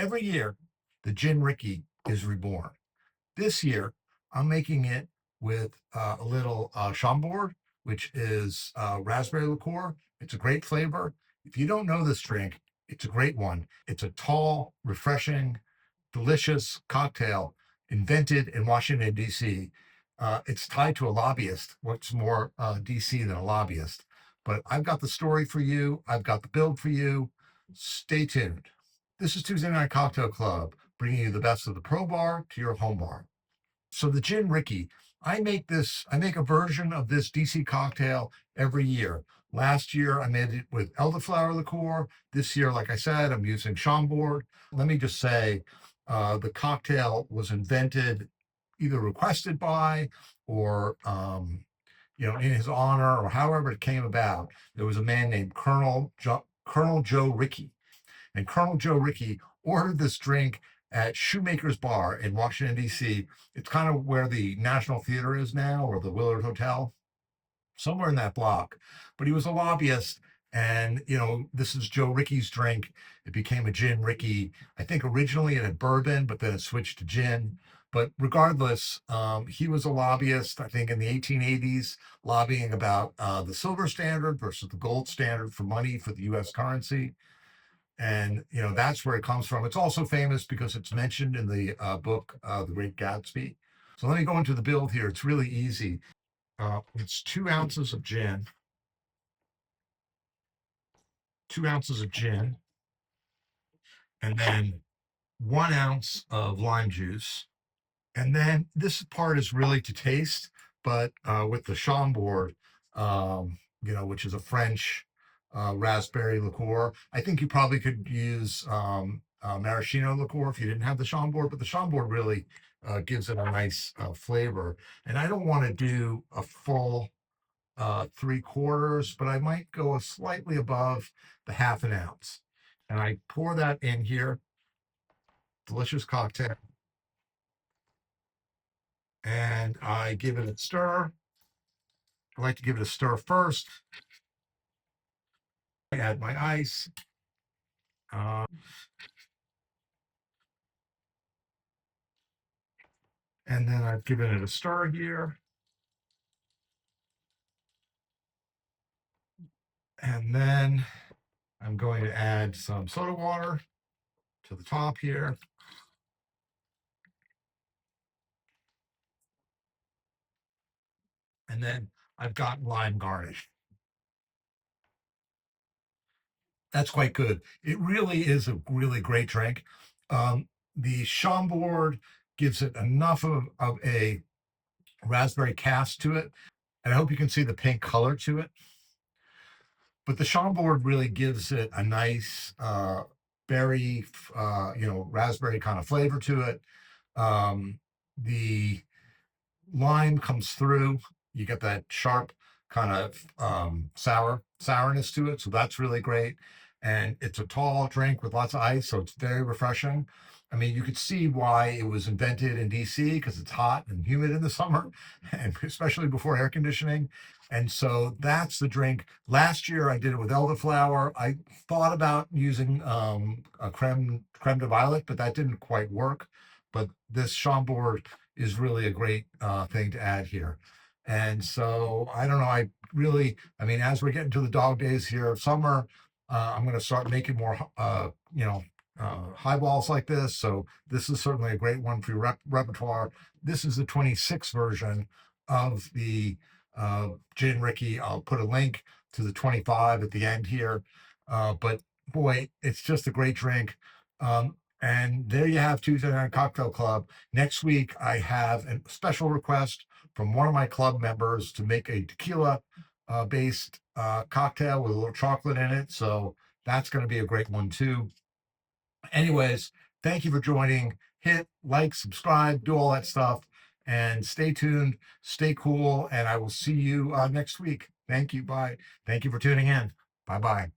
Every year, the Gin Rickey is reborn. This year, I'm making it with a little Chambord, which is raspberry liqueur. It's a great flavor. If you don't know this drink, it's a great one. It's a tall, refreshing, delicious cocktail invented in Washington, D.C. It's tied to a lobbyist. What's more D.C. than a lobbyist? But I've got the story for you. I've got the build for you. Stay tuned. This is Tuesday Night Cocktail Club, bringing you the best of the pro bar to your home bar. So the Gin Rickey, I make a version of this DC cocktail every year. Last year, I made it with elderflower liqueur. This year, like I said, I'm using Chambord. Let me just say, the cocktail was invented, either requested by or in his honor, or however it came about. There was a man named Colonel Joe Rickey, and Colonel Joe Rickey ordered this drink at Shoemaker's Bar in Washington, D.C. It's kind of where the National Theater is now, or the Willard Hotel, somewhere in that block. But he was a lobbyist, and this is Joe Rickey's drink. It became a Gin Rickey. I think originally it had bourbon, but then it switched to gin. But regardless, he was a lobbyist, I think in the 1880s, lobbying about the silver standard versus the gold standard for money for the U.S. currency. And that's where it comes from. It's also famous because it's mentioned in the book The Great Gatsby. So let me go into the build here. It's really easy. It's 2 ounces of gin, 2 ounces of gin, and then 1 ounce of lime juice. And then this part is really to taste, but with the Chambord, which is a French raspberry liqueur. I think you probably could use maraschino liqueur if you didn't have the Chambord, but the Chambord really gives it a nice flavor. And I don't want to do a full 3/4, but I might go slightly above the 1/2 ounce. And I pour that in here. Delicious cocktail. And I give it a stir. I like to give it a stir first. I add my ice. And then I've given it a stir here. And then I'm going to add some soda water to the top here. And then I've got lime garnish. That's quite good. It really is a really great drink. The Chambord gives it enough of a raspberry cast to it. And I hope you can see the pink color to it. But the Chambord really gives it a nice berry, raspberry kind of flavor to it. The lime comes through. You get that sharp kind of sourness to it. So that's really great. And it's a tall drink with lots of ice, so it's very refreshing. I mean, you could see why it was invented in DC, because it's hot and humid in the summer, and especially before air conditioning. And so that's the drink. Last year I did it with elderflower. I thought about using a creme de violet, but that didn't quite work. But this Chambord is really a great thing to add here. And so I don't know. As we're getting to the dog days here of summer, I'm going to start making more, highballs like this. So this is certainly a great one for your repertoire. This is the 26 version of the Gin Rickey. I'll put a link to the 25 at the end here. But boy, it's just a great drink. And there you have Tuesday Night Cocktail Club. Next week, I have a special request from one of my club members to make a tequila based cocktail with a little chocolate in it. So that's going to be a great one too. Anyways, thank you for joining. Hit like, subscribe, do all that stuff, and stay tuned, stay cool, and I will see you next week. Thank you. Bye. Thank you for tuning in. Bye-bye.